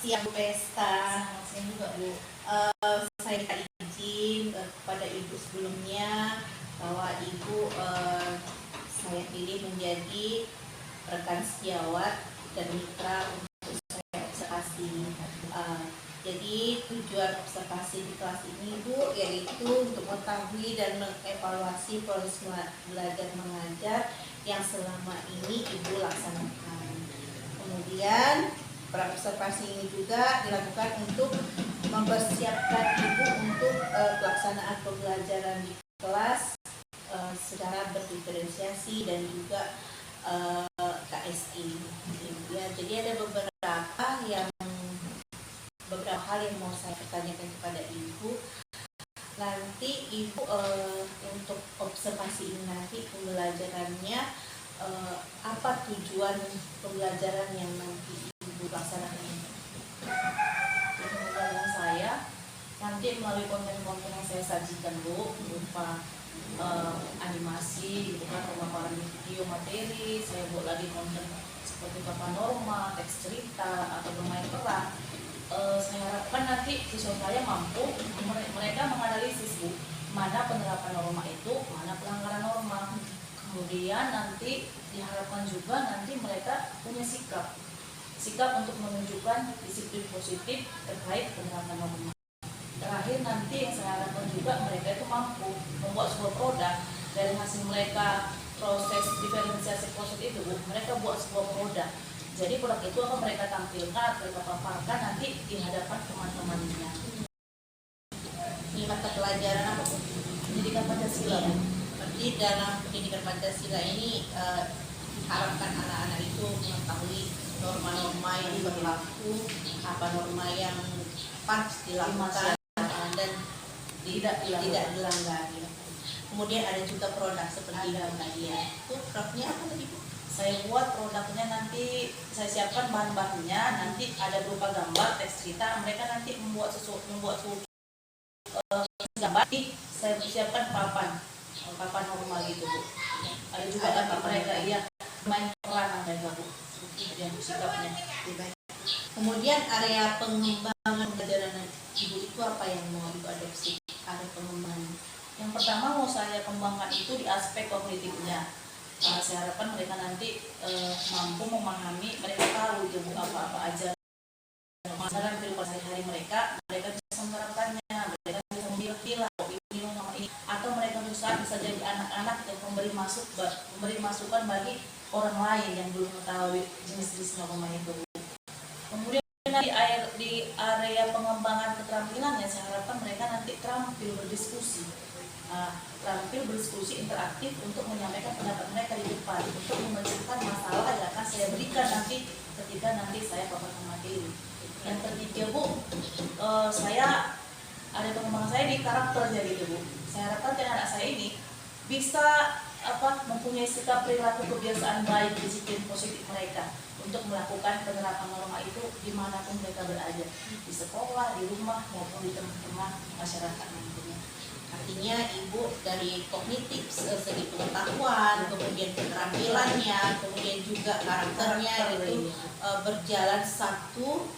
siang Bu Pesta. Selamat siang juga Bu. Saya minta izin kepada Ibu sebelumnya bahwa Ibu saya pilih menjadi rekan sejawat dan mitra untuk saya observasi. Jadi tujuan observasi di kelas ini Bu yaitu untuk mengetahui dan mengevaluasi proses belajar mengajar yang selama ini Ibu laksanakan. Kemudian observasi ini juga dilakukan untuk mempersiapkan Ibu untuk pelaksanaan pembelajaran di kelas secara berdiferensiasi dan juga KSI. Ya, jadi ada beberapa hal yang mau saya pertanyakan kepada Ibu. Nanti Ibu untuk observasi ini nanti pembelajarannya apa tujuan pembelajaran yang nanti Ibu laksanakan? Pembelajaran saya nanti melalui konten-konten yang saya sajikan Bu, berupa animasi, gitu kan, pemaparan video materi. Saya buat lagi konten seperti papan norma, teks cerita, atau bermain peran. Saya harapkan nanti siswa saya mampu mereka menganalisis Bu, mana penerapan norma itu, mana pelanggaran norma. Kemudian nanti diharapkan juga nanti mereka punya sikap untuk menunjukkan disiplin positif terkait penerapan norma. Terakhir nanti yang saya harapkan juga mereka itu mampu membuat sebuah produk dari hasil mereka proses diferensiasi proses itu Bu, mereka buat sebuah produk. Jadi produk itu akan mereka tampilkan, mereka paparkan nanti di hadapan teman-temannya. Ini mata pelajaran apa Bu? Pendidikan Pancasila. Ya. Berarti dalam pendidikan Pancasila ini diharapkan anak-anak itu mengetahui norma-norma yang berlaku, apa norma yang pantas dilakukan dan tidak dilanggar. Kemudian ada juga produk seperti ini tadi ya. Itu produknya apa tadi Bu? Saya buat produknya nanti, saya siapkan bahan-bahannya, nanti ada berupa gambar, teks cerita, mereka nanti membuat gambar, saya siapkan papan normal gitu Bu. Ada juga ada mereka ya main peran mereka Bu, yang sikapnya. Kemudian area pengembangan pembelajaran Ibu itu apa yang mau Ibu adopsi? Area pengembangan yang pertama mau saya kembangkan itu di aspek kognitifnya. Saya harapkan mereka nanti mampu memahami, mereka tahu itu apa aja masalah kehidupan sehari-hari mereka bisa menerapkannya, mereka bisa memilah-pilah ini sama ini, atau mereka bisa jadi anak-anak yang memberi masukan bagi orang lain yang belum mengetahui jenis-jenis norma itu. Kemudian di area pengembangan keterampilannya, saya harapkan mereka nanti terampil berdiskusi. Terampil berdiskusi interaktif untuk menyampaikan pendapat mereka di depan, untuk memecahkan masalah yang akan saya berikan nanti ketika saya paparkan materi. Yang ketiga Bu, saya ada pengembangan saya di karakternya gitu Bu. Saya harapkan anak saya ini bisa mempunyai sikap perilaku kebiasaan baik, disiplin positif mereka untuk melakukan penerapan norma itu dimanapun mereka berada, di sekolah, di rumah maupun di tengah-tengah masyarakat nantinya. Artinya Ibu dari kognitif, segi pengetahuan, kemudian keterampilannya, kemudian juga karakternya itu berjalan satu,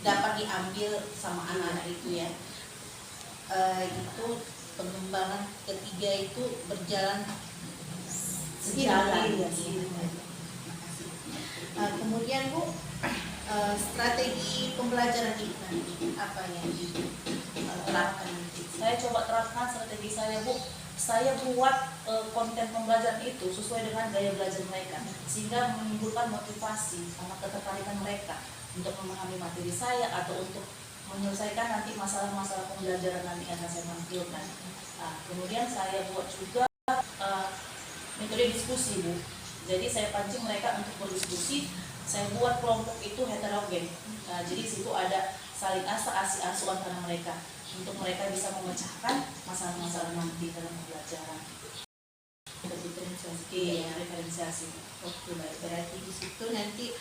dapat diambil sama anak-anak itu ya. Itu pengembangan ketiga itu berjalan sejalan. Kemudian Bu, strategi pembelajaran Ibu nanti apa yang Ibu terapkan nanti? Saya coba terapkan strategi saya Bu. Saya buat konten pembelajaran itu sesuai dengan gaya belajar mereka, sehingga menimbulkan motivasi sama ketertarikan mereka untuk memahami materi saya atau untuk menyelesaikan nanti masalah-masalah pembelajaran nanti yang akan saya tampilkan. Kemudian saya buat juga metode diskusi Bu. Jadi saya pancing mereka untuk berdiskusi. Saya buat kelompok itu heterogen. Jadi situ ada saling asuh antara mereka untuk mereka bisa memecahkan masalah-masalah nanti dalam pembelajaran. Diferensiasi. Oke, baik. Berarti di situ nanti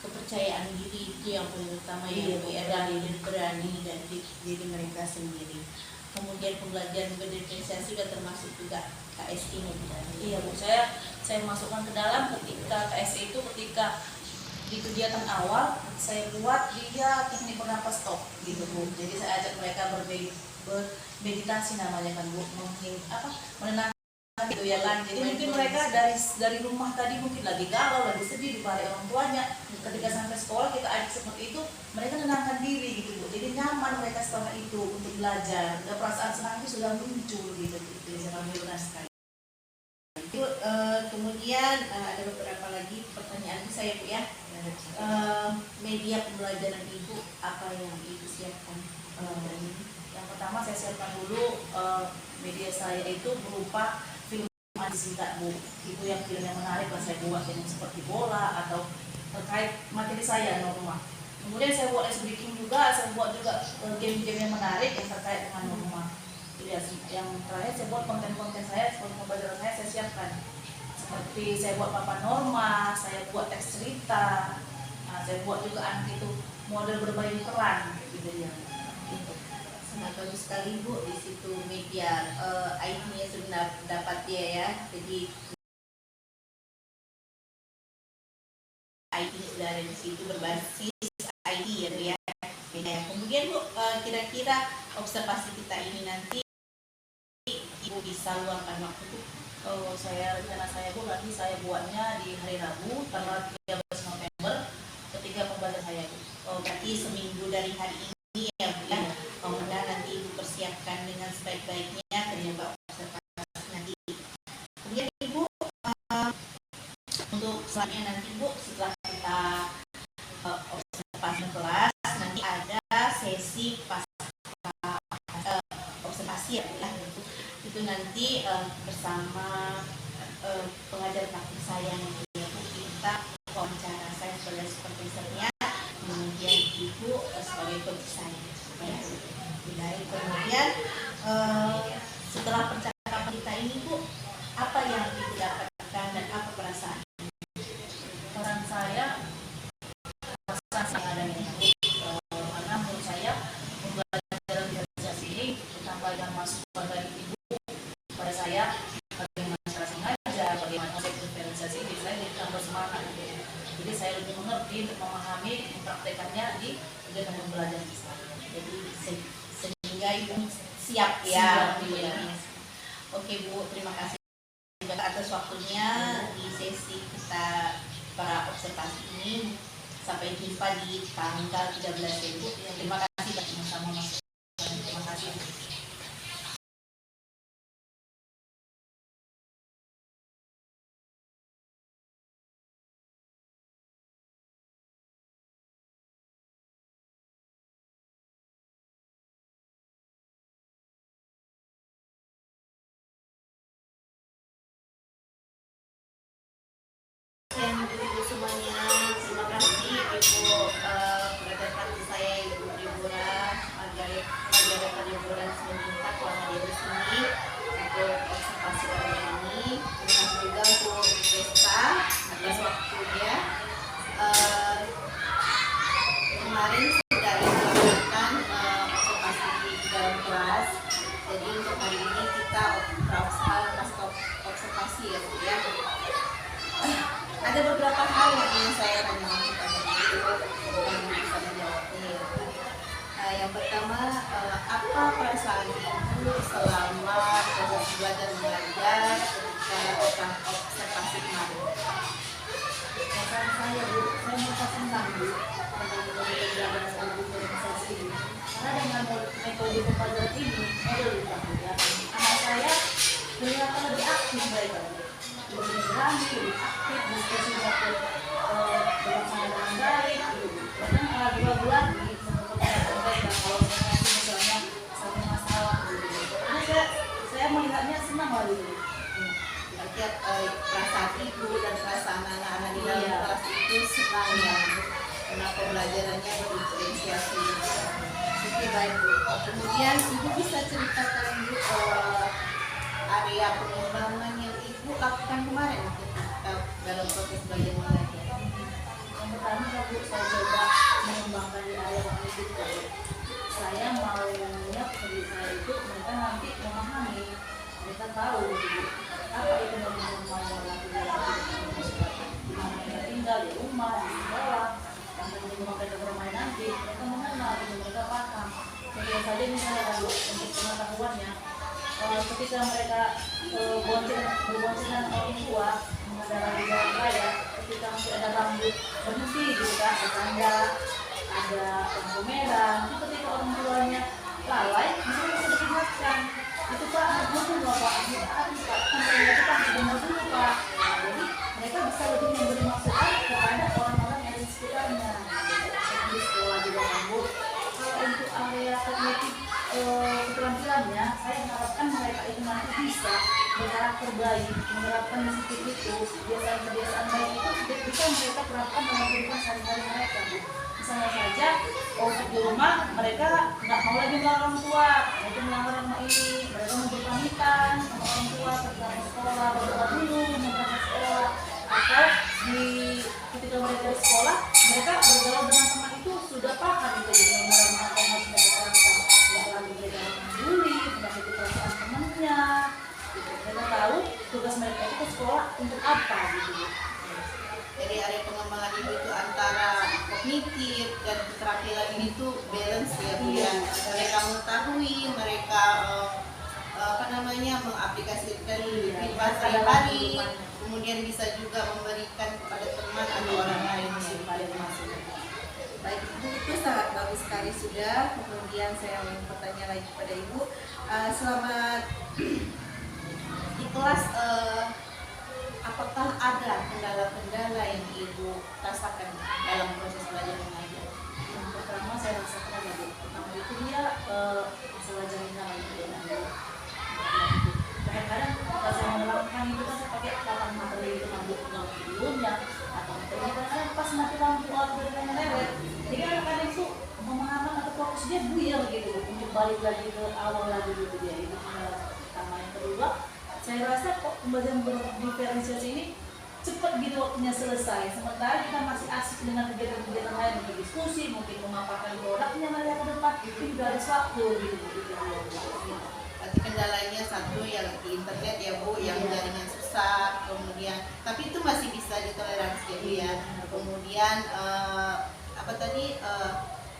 kepercayaan diri itu yang paling utama ya, berani dari diri mereka sendiri. Kemudian pembelajaran berdiferensiasi sudah termasuk juga KSI nya. Iya Bu, saya masukkan ke dalam ketika KSI itu ketika di kegiatan awal saya buat dia teknik bernapas stop gitu Bu. Jadi saya ajak mereka bermeditasi namanya kan Bu, menenangkan gitu ya kan. Jadi mungkin mereka dari rumah tadi mungkin lagi galau, lagi sedih di balik orang tuanya. Ketika sampai sekolah kita ajak seperti itu, mereka menenangkan diri gitu Bu. Jadi nyaman mereka setelah itu untuk belajar. Dan perasaan senang itu sudah muncul gitu. Jadi saya benar sekali. Itu kemudian ada beberapa lagi pertanyaan saya Bu ya. Media pembelajaran Ibu apa yang Ibu siapkan? Yang pertama saya siapkan dulu media saya itu berupa film singkat Bu. Itu yang film yang menarik lah saya buat, yang seperti bola atau terkait materi saya norma. Kemudian saya buat ice breaking juga, saya buat juga game-game yang menarik yang terkait dengan norma. Yang terakhir saya buat konten-konten saya, seperti pembelajaran saya siapkan. Seperti saya buat papan norma, saya buat teks cerita, saya buat juga anak itu model berbagi peran gitu ya. Gitu. Sangat bagus sekali Bu, di situ media IT-nya sudah dapat dia ya. Jadi IT sudah ada di situ berbasis IT ya Bu ya. Kemudian Bu, kira-kira observasi kita ini nanti Ibu bisa luangkan waktu Bu? Rencana saya Bu, nanti saya buatnya di hari Rabu tanggal 13 November ketika pembelajaran saya Bu. Berarti seminggu dari hari ini ya Bu ya. Mudah-mudahan nanti Ibu persiapkan dengan sebaik-baiknya ternyata observasi nanti. Kemudian Ibu untuk selanjutnya nanti Bu, setelah kita observasi kelas, nanti ada sesi observasi ya Bu ya. Itu nanti bersama pengajar praktik saya nanti ya Bu, kita wawancara saya sebagai supervisornya, kemudian Ibu sebagai coach saya ya. Kemudian setelah percakapan kita ini Bu, apa yang Ibu dapatkan dan apa perasaan? Peran saya ada ini karena menurut saya pembelajaran organisasi ini ditambah dengan masukan dari Ibu pada saya, bagaimana cara mengajar, bagaimana konsep diferensiasi ini, saya ditambah semangat gitu. Jadi saya lebih mengerti untuk memahami, mempraktekannya di kegiatan pembelajaran saya. Jadi sehingga Ibu siap ya. Oke Bu, terima kasih juga atas waktunya di sesi kita para observasi ini. Sampai jumpa di tanggal 13 Bu. Terima kasih Sama-sama Mas. Terima kasih. Ibu semuanya, terima kasih Ibu pengajar praktik saya Ibu Deborah, Margaret Deborah meminta kalau hadir di sini untuk observasi kali ini. Terima kasih juga untuk Desta atas waktunya. Kemarin sudah dilakukan observasi di dalam kelas. Jadi untuk hari ini kita observasi ya Bu ya. Ada beberapa hal yang ingin saya tanyakan kepada Ibu yang bisa menjawabnya. Yang pertama, apa perasaan Ibu selama proses belajar mengajar dalam observasi kemarin? Perasaan saya Bu, saya merasa senang Bu dengan belajar dalam organisasi ini. Karena dengan metode pembelajaran ini, modalitas ya, anak saya kelihatan lebih aktif mereka. Lebih berani, lebih aktif, diskusi dapat berlaksana dengan baik. Bahkan ragu-ragu lagi seperti mereka kalau saya ngasih misalnya satu masalah. Karena saya melihatnya senang lagi. Lihat perasaan Ibu dan perasaan anak-anak di dalam kelas itu senang ya, karena pembelajarannya berdiferensiasi. Oke baik Bu. Kemudian Ibu bisa ceritakan Bu area pengembangan yang Ibu lakukan kemarin dalam proses belajar mengajar. Yang pertama Bu, saya coba mengembangkan di area pendidikan. Saya maunya pekerja saya itu mereka nanti memahami, mereka tahu gitu, apa itu benar-benar mau melakukan di mana mereka tinggal, di rumah, di sekolah, rumah mereka bermain nanti mereka mengenal gitu, mereka paham. Kemudian saja misalnya kan untuk pengetahuannya, ketika mereka berboncengan orang tua mengendarai di jalan raya, ketika masih ada rambut berhenti gitu kan, ada tanda, ada lampu merah, itu ketika orang tuanya lalai, misalnya bisa diingatkan, itu Pak, betul nggak Pak, habis Pak, sampai itu Pak, benar dulu Pak. Nah, jadi mereka bisa lebih memberi masukan kepada orang-orang yang di sekitarnya, di sekolah juga sambut. Kalau untuk area kognitif keterampilannya, saya harapkan mereka itu nanti bisa berkarakter baik, menerapkan disiplin itu, kebiasaan-kebiasaan baik itu bisa mereka terapkan dalam kehidupan sehari-hari mereka. Misalnya saja, untuk di rumah mereka nggak mau lagi melanggar orang tua, mereka melanggar sama ini, mereka mau berpamitan sama orang tua, ketika ke sekolah, berdoa dulu, berangkat sekolah, atau ketika mereka di sekolah, mereka bergaul dengan teman itu sudah paham gitu, dengan apa yang harus mereka terapkan, nggak lagi mereka membuli, menyakiti perasaan temannya, gitu. Mereka tahu tugas mereka itu ke sekolah untuk apa gitu. Jadi area pengembangan ibu itu antara kognitif dan keterampilan ini tuh balance ya Bu ya. Mereka mengetahui, mereka mengaplikasikan di kehidupan sehari-hari, kemudian bisa juga memberikan kepada teman atau orang lain yang masing. Baik, itu sangat bagus sekali sudah. Kemudian saya ingin bertanya lagi kepada Ibu, selamat di kelas, apakah ada kendala-kendala yang Ibu rasakan dalam proses belajar mengajar? Yang pertama saya rasakan ada Bu, pertama itu dia masalah jaringan itu. Kadang-kadang kalau saya menerapkan itu kan saya pakai papan materi itu nggak videonya atau materinya, kadang-kadang pas mati lampu materinya lewat, jadi kadang-kadang itu pemahaman atau fokus dia buyar gitu untuk balik lagi ke awal lagi gitu dia. Itu pertama. Yang kedua, saya rasa kok pembelajaran berdiferensiasi ini cepat gitu waktunya selesai, sementara kita masih asik dengan kegiatan-kegiatan lain, mungkin diskusi, mungkin memaparkan produknya mereka ke depan, itu juga harus waktu gitu. Berarti kendalanya satu yang di internet ya Bu, yang jaringan susah, kemudian tapi itu masih bisa ditoleransi ya Bu ya. Kemudian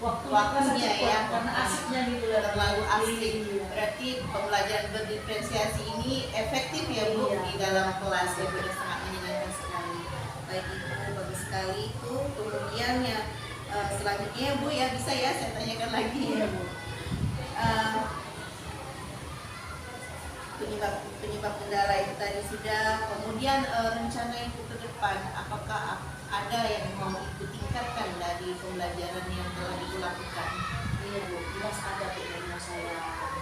waktunya ya, karena asiknya gitu terlalu asik. Berarti pembelajaran berdiferensiasi ini efektif ya Bu di dalam kelas ya Bu, sangat menyenangkan sekali. Baik Ibu, bagus sekali itu. Kemudian ya selanjutnya Bu ya, bisa ya saya tanyakan lagi ya Bu. Penyebab kendala itu tadi sudah, kemudian rencana Ibu ke depan, apakah ada yang mau Ibu tingkatkan dari pembelajaran yang telah Ibu lakukan? Iya Bu, jelas ada Bu, yang mau saya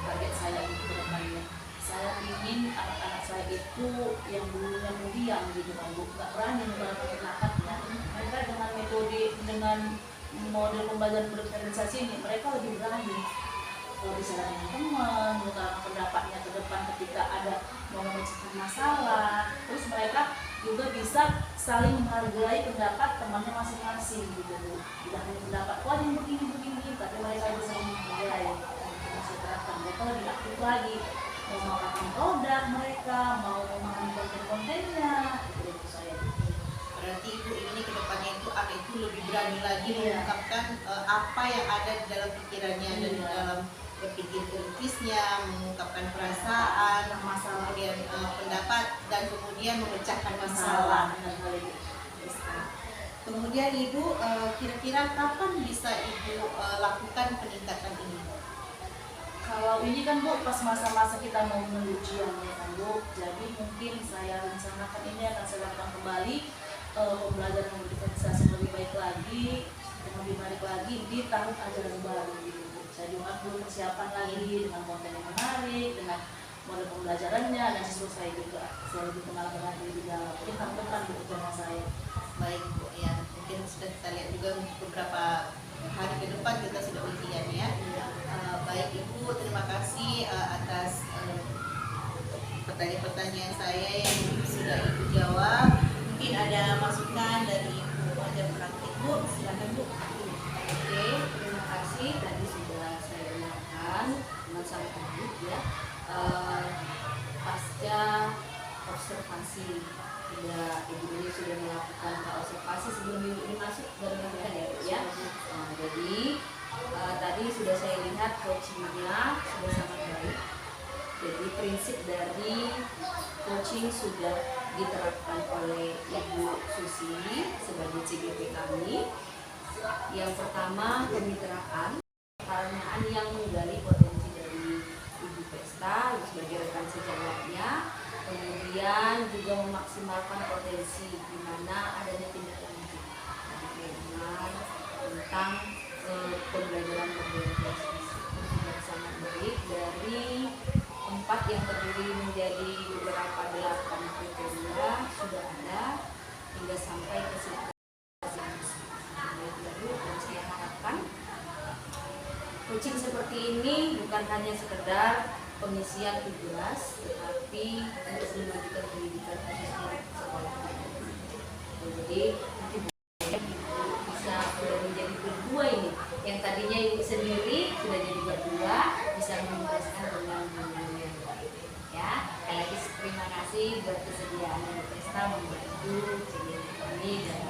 target saya itu ke depannya. Saya ingin anak-anak saya itu yang dulunya mendiam gitu kan Bu, nggak berani menggunakan bakatnya. Mereka dengan metode, dengan model pembelajaran berdiferensiasi ini, mereka lebih berani bisa dengan teman, mengutarakan pendapatnya ke depan ketika ada mau memecahkan masalah. Terus mereka juga bisa saling menghargai pendapat temannya masing-masing gitu Bu. Tidak hanya pendapat yang begini, tapi mereka bisa menghargai. Masih terapkan, mereka lebih aktif lagi, mau memaparkan produk mereka, mau memahami konten-kontennya, itu saya. Berarti Ibu ini ke depannya itu anak itu lebih berani lagi mengungkapkan apa yang ada di dalam pikirannya dan di dalam berpikir kritisnya, mengungkapkan perasaan, kemudian pendapat, dan kemudian memecahkan masalah. Kemudian Ibu, kira-kira kapan bisa Ibu lakukan peningkatan ini? Kalau ini kan Bu, pas masa-masa kita mau menuju ujian ya kan Bu, jadi mungkin saya rencanakan ini akan saya lakukan kembali pembelajaran berdiferensiasi lebih baik lagi, lebih baik lagi di tahun ajaran baru gitu. Saya juga perlu persiapan lagi dengan konten yang menarik, dengan model pembelajarannya, dan siswa saya juga saya lebih kenal dengan diri di dalam. Jadi tahun depan Bu rencana saya. Baik Bu, ya mungkin sudah kita lihat juga beberapa hari ke depan kita sudah ujian ya. Baik Ibu, terima kasih atas pertanyaan-pertanyaan saya yang sudah Ibu jawab. Mungkin ada masukan dari Ibu pengajar praktik Bu, silakan Bu. Oke, terima kasih. Tadi sudah saya dengarkan dengan sangat baik ya. Pasca observasi. Ibu ini sudah melakukan observasi sebelum ibu ini masuk dan melakukan ya Bu ya. Nah, jadi tadi sudah saya lihat coachingnya sudah sangat baik. Jadi prinsip dari coaching sudah diterapkan oleh Ibu Susi sebagai CGP kami. Yang pertama, kemitraan, peranaan yang menggali potensi dari Ibu Pesta sebagai rekan sejawatnya. Kemudian juga memaksimalkan potensi di mana adanya tindak lanjut tentang pembelajaran yang sangat baik dari 4 yang terdiri menjadi beberapa 8 kriteria sudah ada hingga sampai ke dan saya harapkan coaching seperti ini bukan hanya sekedar pengisian tugas, tetapi untuk memajukan pendidikan khususnya sekolah. Jadi nanti bisa sudah menjadi berdua ini. Yang tadinya ibu sendiri sudah jadi berdua, bisa menuntaskan dengan yang lain. Ya, sekali lagi terima kasih buat kesediaan Ibu Pesta membantu ini dan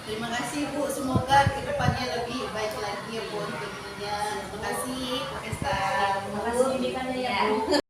Terima kasih Bu, semoga kedepannya lebih baik lagi ya Bu. Terima kasih Bu Pesta. Terima kasih bimbingannya ya Bu.